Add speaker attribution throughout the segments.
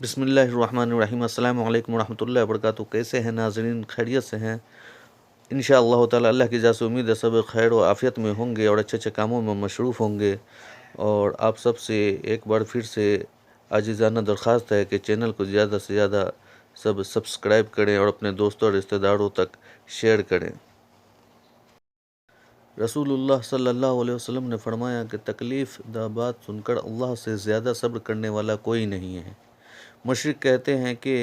Speaker 1: بسم اللہ الرحمن الرحیم۔ السلام علیکم ورحمۃ اللہ وبرکاتہ۔ کیسے ہیں ناظرین؟ خیریت سے ہیں؟ انشاءاللہ تعالی اللہ کی جزا سے امید ہے سب خیر و عافیت میں ہوں گے اور اچھے اچھے کاموں میں مصروف ہوں گے۔ اور آپ سب سے ایک بار پھر سے عاجزانہ درخواست ہے کہ چینل کو زیادہ سے زیادہ سب سبسکرائب کریں اور اپنے دوستوں اور رشتہ داروں تک شیئر کریں۔ رسول اللہ صلی اللہ علیہ وسلم نے فرمایا کہ تکلیف دہ بات سن کر اللہ سے زیادہ صبر کرنے والا کوئی نہیں ہے۔ مشرک کہتے ہیں کہ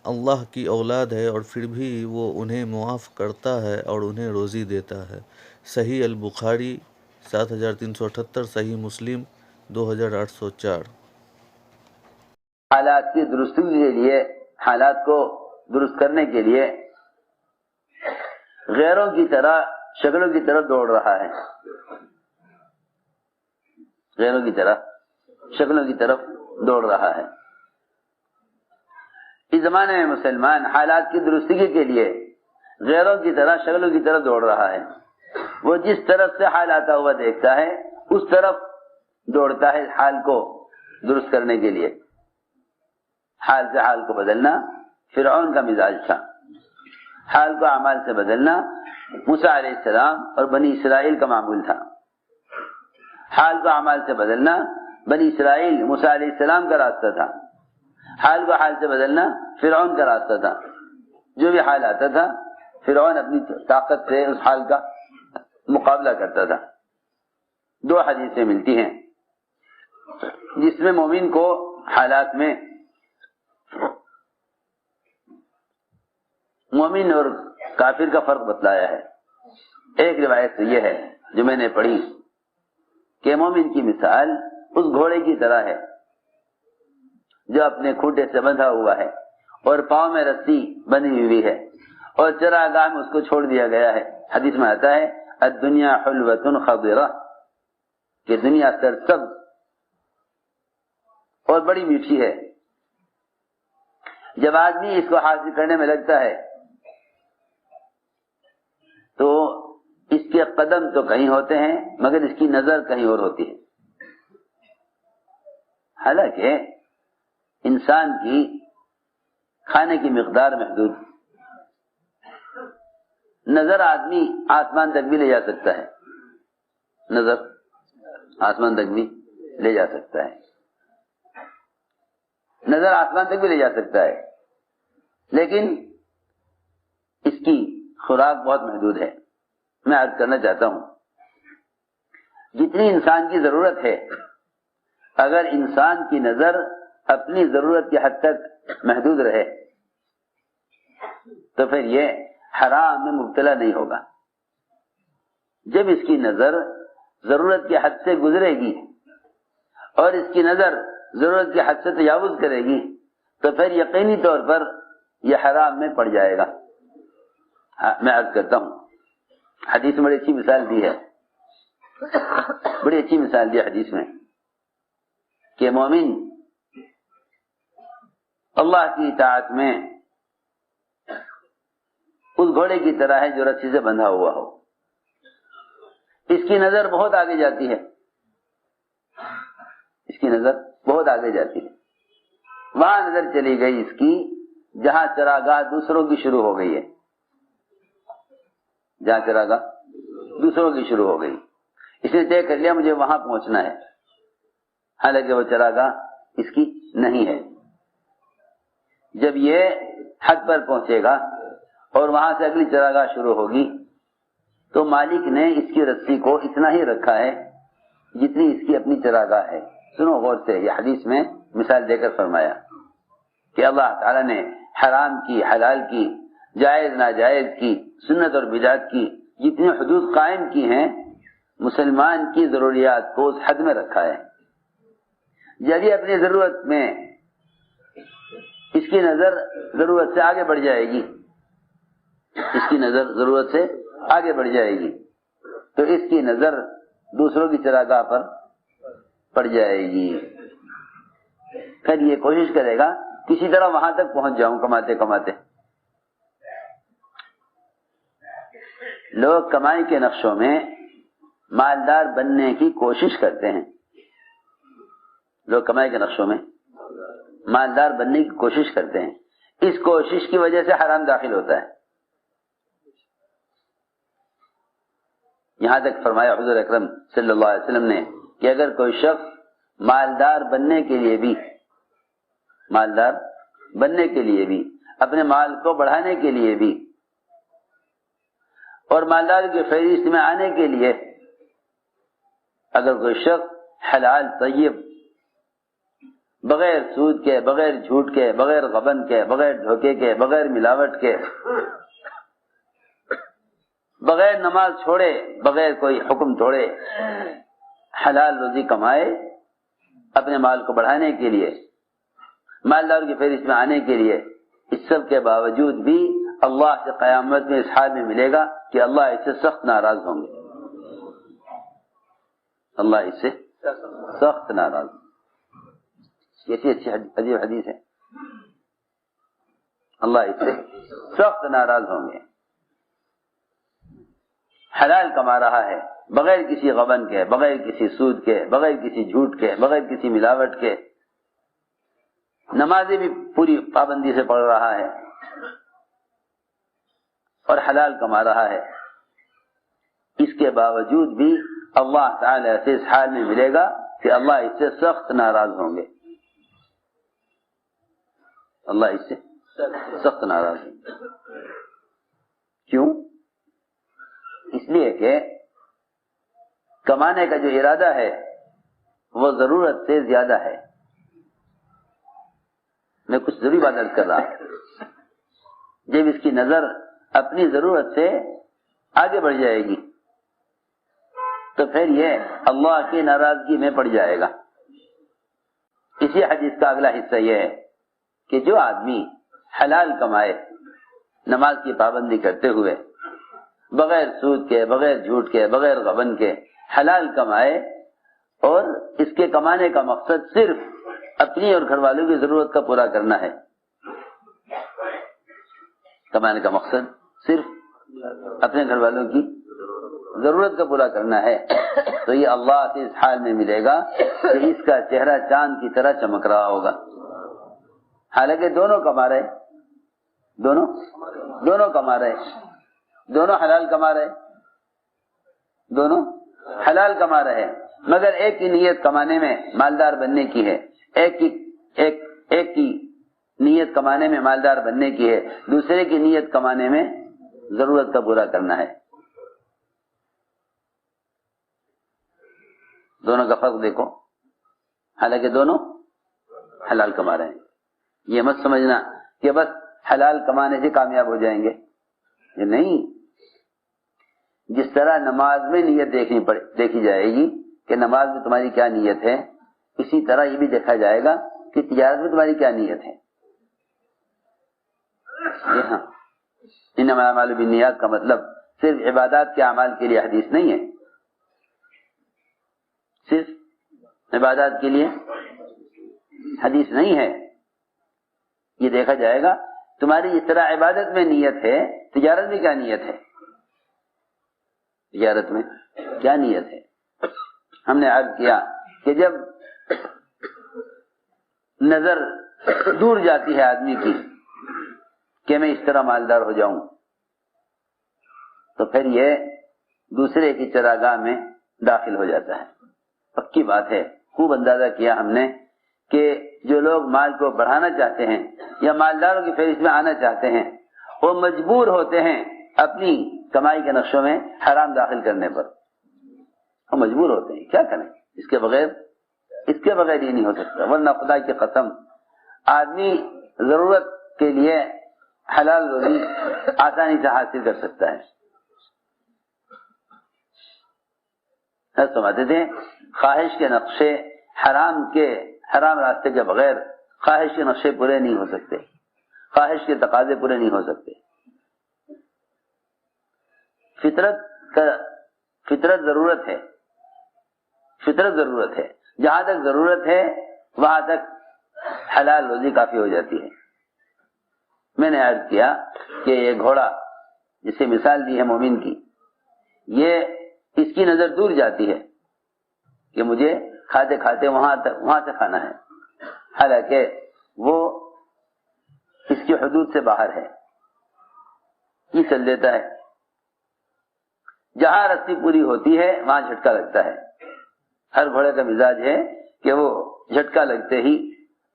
Speaker 1: اللہ کی اولاد ہے اور پھر بھی وہ انہیں معاف کرتا ہے اور انہیں روزی دیتا ہے۔ صحیح البخاری 7378، صحیح مسلم 2804۔
Speaker 2: حالات کی درستی کے لیے، حالات کو درست کرنے کے لیے غیروں کی طرح شکلوں کی طرف دوڑ رہا ہے، غیروں کی طرح شکلوں کی طرف دوڑ رہا ہے۔ اس زمانے میں مسلمان حالات کی درستی کے لیے غیروں کی طرح شکلوں کی طرف دوڑ رہا ہے۔ وہ جس طرف سے حال آتا ہوا دیکھتا ہے اس طرف دوڑتا ہے حال کو درست کرنے کے لیے۔ حال سے حال کو بدلنا فرعون کا مزاج تھا، حال کو اعمال سے بدلنا موسیٰ علیہ السلام اور بنی اسرائیل کا معمول تھا۔ حال کو اعمال سے بدلنا بنی اسرائیل موسیٰ علیہ السلام کا راستہ تھا، حال کو حال سے بدلنا فرعون کا راستہ تھا۔ جو بھی حال آتا تھا فرعون اپنی طاقت سے اس حال کا مقابلہ کرتا تھا۔ دو حدیثیں ملتی ہیں جس میں مومن کو حالات میں مومن اور کافر کا فرق بتلایا ہے۔ ایک روایت تو یہ ہے جو میں نے پڑھی کہ مومن کی مثال اس گھوڑے کی طرح ہے جو اپنے کھوٹے سے بندھا ہوا ہے اور پاؤں میں رسی بندھی ہوئی ہے اور چراگاہ میں اس کو چھوڑ دیا گیا ہے۔ حدیث میں آتا ہے الدنیا حلوۃ خضرہ، کہ دنیا سرسبز اور بڑی میٹھی ہے۔ جب آدمی اس کو حاصل کرنے میں لگتا ہے تو اس کے قدم تو کہیں ہوتے ہیں مگر اس کی نظر کہیں اور ہوتی ہے۔ حالانکہ انسان کی کھانے کی مقدار محدود، نظر آدمی آسمان تک بھی لے جا سکتا ہے، نظر آسمان تک بھی لے جا سکتا ہے، نظر آسمان تک بھی لے جا سکتا ہے، لیکن اس کی خوراک بہت محدود ہے۔ میں عرض کرنا چاہتا ہوں جتنی انسان کی ضرورت ہے، اگر انسان کی نظر اپنی ضرورت کی حد تک محدود رہے تو پھر یہ حرام میں مبتلا نہیں ہوگا۔ جب اس کی نظر ضرورت کی حد سے گزرے گی اور اس کی نظر ضرورت کی حد سے تجاوز کرے گی تو پھر یقینی طور پر یہ حرام میں پڑ جائے گا۔ میں عرض کرتا ہوں، حدیث میں بڑی اچھی مثال دی ہے، بڑی اچھی مثال دی حدیث میں کہ مومن اللہ کی اطاعت میں اس گھوڑے کی طرح ہے جو رسی سے بندھا ہوا ہو۔ اس کی نظر بہت آگے جاتی ہے، اس کی نظر بہت آگے جاتی ہے۔ وہاں نظر چلی گئی اس کی جہاں چراگاہ دوسروں کی شروع ہو گئی ہے، جہاں چراگاہ دوسروں کی شروع ہو گئی، اس نے طے کر لیا مجھے وہاں پہنچنا ہے، حالانکہ وہ چراگاہ اس کی نہیں ہے۔ جب یہ حد پر پہنچے گا اور وہاں سے اگلی چراگاہ شروع ہوگی تو مالک نے اس کی رسی کو اتنا ہی رکھا ہے جتنی اس کی اپنی چراگاہ ہے۔ سنو غور سے، یہ حدیث میں مثال دے کر فرمایا کہ اللہ تعالیٰ نے حرام کی، حلال کی، جائز ناجائز کی، سنت اور بدعت کی جتنی حدود قائم کی ہیں مسلمان کی ضروریات کو اس حد میں رکھا ہے۔ جب یہ اپنی ضرورت میں اس کی نظر ضرورت سے آگے بڑھ جائے گی، اس کی نظر ضرورت سے آگے بڑھ جائے گی تو اس کی نظر دوسروں کی چراگاہ پر پڑ جائے گی۔ پھر یہ کوشش کرے گا کسی طرح وہاں تک پہنچ جاؤں کماتے کماتے۔ لوگ کمائی کے نقشوں میں مالدار بننے کی کوشش کرتے ہیں، لوگ کمائی کے نقشوں میں مالدار بننے کی کوشش کرتے ہیں، اس کوشش کی وجہ سے حرام داخل ہوتا ہے۔ یہاں تک فرمایا حضور اکرم صلی اللہ علیہ وسلم نے کہ اگر کوئی شخص مالدار بننے کے لیے بھی اپنے مال کو بڑھانے کے لیے بھی اور مالدار کی فہرست میں آنے کے لیے اگر کوئی شخص حلال طیب بغیر سود کے، بغیر جھوٹ کے، بغیر غبن کے، بغیر دھوکے کے، بغیر ملاوٹ کے، بغیر نماز چھوڑے، بغیر کوئی حکم توڑے حلال روزی کمائے اپنے مال کو بڑھانے کے لیے، مالدار کی فہرست میں آنے کے لیے، اس سب کے باوجود بھی اللہ سے قیامت میں اس حال میں ملے گا کہ اللہ اس سے سخت ناراض ہوں گے، اللہ اس سے سخت ناراض۔ کیسی اچھی عجیب حدیث ہے، اللہ اس سے سخت ناراض ہوں گے۔ حلال کما رہا ہے بغیر کسی غبن کے، بغیر کسی سود کے، بغیر کسی جھوٹ کے، بغیر کسی ملاوٹ کے، نمازیں بھی پوری پابندی سے پڑھ رہا ہے اور حلال کما رہا ہے، اس کے باوجود بھی اللہ تعالی سے اس حال میں ملے گا کہ اللہ اس سے سخت ناراض ہوں گے، اللہ اس سے سخت ناراض ہوں گے۔ کیوں؟ اس لیے کہ کمانے کا جو ارادہ ہے وہ ضرورت سے زیادہ ہے۔ میں کچھ ضروری بات عرض کر رہا ہوں، جب اس کی نظر اپنی ضرورت سے آگے بڑھ جائے گی تو پھر یہ اللہ کی ناراضگی میں پڑ جائے گا۔ اسی حدیث کا اگلا حصہ یہ ہے کہ جو آدمی حلال کمائے نماز کی پابندی کرتے ہوئے، بغیر سود کے، بغیر جھوٹ کے، بغیر غبن کے حلال کمائے، اور اس کے کمانے کا مقصد صرف اپنی اور گھر والوں کی ضرورت کا پورا کرنا ہے، کمانے کا مقصد صرف اپنے گھر والوں کی ضرورت کا پورا کرنا ہے، تو یہ اللہ سے اس حال میں ملے گا کہ اس کا چہرہ چاند کی طرح چمک رہا ہوگا، حالانکہ دونوں کما رہے، دونوں کما رہے، دونوں حلال کما رہے، دونوں حلال کما رہے، مگر ایک کی نیت کمانے میں مالدار بننے کی ہے، ایک کی نیت کمانے میں مالدار بننے کی ہے، دوسرے کی نیت کمانے میں ضرورت کا پورا کرنا ہے۔ دونوں کا فرق دیکھو، حالانکہ دونوں حلال کما رہے ہیں۔ یہ مت سمجھنا کہ بس حلال کمانے سے کامیاب ہو جائیں گے، یہ نہیں۔ جس طرح نماز میں نیت دیکھی جائے گی کہ نماز میں تمہاری کیا نیت ہے، اسی طرح یہ بھی دیکھا جائے گا کہ تجارت میں تمہاری کیا نیت ہے۔ ہاں، انما الاعمال بالنیات کا مطلب صرف عبادات کے اعمال کے لیے حدیث نہیں ہے، صرف عبادات کے لیے حدیث نہیں ہے۔ یہ دیکھا جائے گا تمہاری جس طرح عبادت میں نیت ہے، تجارت میں کیا نیت ہے، تجارت میں کیا نیت ہے۔ ہم نے عرض کیا کہ جب نظر دور جاتی ہے آدمی کی کہ میں اس طرح مالدار ہو جاؤں، تو پھر یہ دوسرے کی چراگاہ میں داخل ہو جاتا ہے۔ پکی بات ہے، خوب اندازہ کیا ہم نے کہ جو لوگ مال کو بڑھانا چاہتے ہیں یا مالداروں کی فہرست میں آنا چاہتے ہیں، وہ مجبور ہوتے ہیں اپنی کمائی کے نقشوں میں حرام داخل کرنے پر، وہ مجبور ہوتے ہیں، کیا کریں، اس کے بغیر یہ نہیں ہو سکتا۔ ورنہ خدا کی قسم آدمی ضرورت کے لیے حلال روزی آسانی سے حاصل کر سکتا ہے۔ سمجھتے تھے خواہش کے نقشے حرام راستے کے بغیر خواہش کے نقشے پورے نہیں ہو سکتے، خواہش کے تقاضے پورے نہیں ہو سکتے۔ فطرت ضرورت ہے، جہاں تک ضرورت ہے وہاں تک حلال روزی کافی ہو جاتی ہے۔ میں نے عرض کیا کہ یہ گھوڑا جسے مثال دی ہے مومن کی، یہ اس کی نظر دور جاتی ہے کہ مجھے کھاتے کھاتے وہاں سے کھانا ہے، حالانکہ وہ اس کی حدود سے باہر ہے، یہ چل دیتا ہے۔ جہاں رسی پوری ہوتی ہے وہاں جھٹکا لگتا ہے۔ ہر گھوڑے کا مزاج ہے کہ وہ جھٹکا لگتے ہی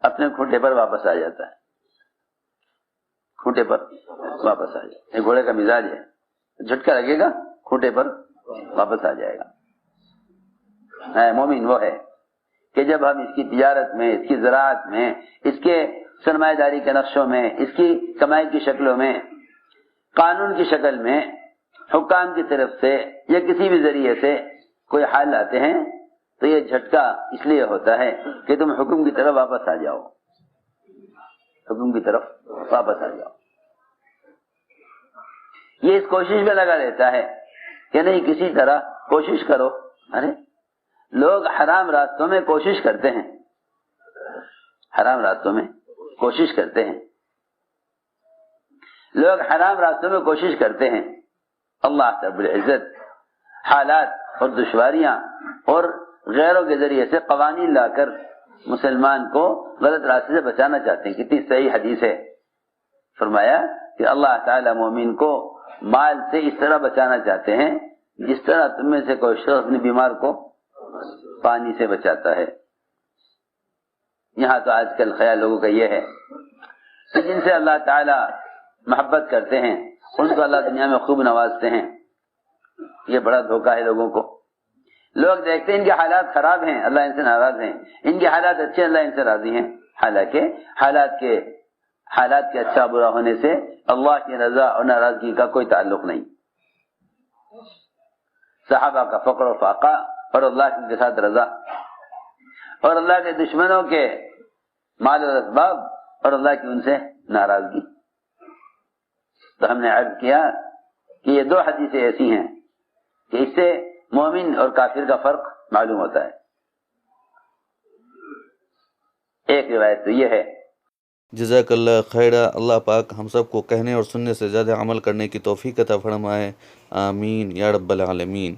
Speaker 2: اپنے کھوٹے پر واپس آ جاتا ہے، کھوٹے پر واپس آ جاتا ہے۔ گھوڑے کا مزاج ہے، جھٹکا لگے گا کھوٹے پر واپس آ جائے گا۔ مومن وہ ہے کہ جب ہم اس کی تجارت میں، اس کی زراعت میں، اس کے سرمایہ داری کے نقشوں میں، اس کی کمائی کی شکلوں میں، قانون کی شکل میں، حکام کی طرف سے یا کسی بھی ذریعے سے کوئی حال لاتے ہیں تو یہ جھٹکا اس لیے ہوتا ہے کہ تم حکم کی طرف واپس آ جاؤ، حکم کی طرف واپس آ جاؤ۔ یہ اس کوشش میں لگا رہتا ہے کہ نہیں کسی طرح کوشش کرو۔ ارے لوگ حرام راستوں میں کوشش کرتے ہیں، حرام راستوں میں کوشش کرتے ہیں، لوگ حرام راستوں میں کوشش کرتے ہیں۔ اللہ رب العزت حالات اور دشواریاں اور غیروں کے ذریعے سے قوانین لا کر مسلمان کو غلط راستے سے بچانا چاہتے ہیں۔ کتنی صحیح حدیث ہے، فرمایا کہ اللہ تعالی مومن کو مال سے اس طرح بچانا چاہتے ہیں جس طرح تم میں سے کوئی شخص اپنے بیمار کو پانی سے بچاتا ہے۔ یہاں تو آج کل خیال لوگوں کا یہ ہے کہ جن سے اللہ تعالی محبت کرتے ہیں ان کو اللہ دنیا میں خوب نوازتے ہیں۔ یہ بڑا دھوکہ ہے لوگوں کو۔ لوگ دیکھتے ہیں ان کے حالات خراب ہیں، اللہ ان سے ناراض ہیں، ان کے حالات اچھے، اللہ ان سے راضی ہیں، حالانکہ حالات کے اچھا برا ہونے سے اللہ کی رضا اور ناراضگی کا کوئی تعلق نہیں۔ صحابہ کا فقر و فاقہ اور اللہ کے ساتھ رضا، اور اللہ کے دشمنوں کے مال و اسباب اور اللہ کی ان سے ناراضگی۔ تو ہم نے عرض کیا کہ یہ دو حدیثیں ایسی ہیں کہ اس سے مومن اور کافر کا فرق معلوم ہوتا ہے۔ ایک روایت تو یہ ہے۔
Speaker 1: جزاک اللہ خیرہ۔ اللہ پاک ہم سب کو کہنے اور سننے سے زیادہ عمل کرنے کی توفیق عطا فرمائے، آمین یا رب العالمین۔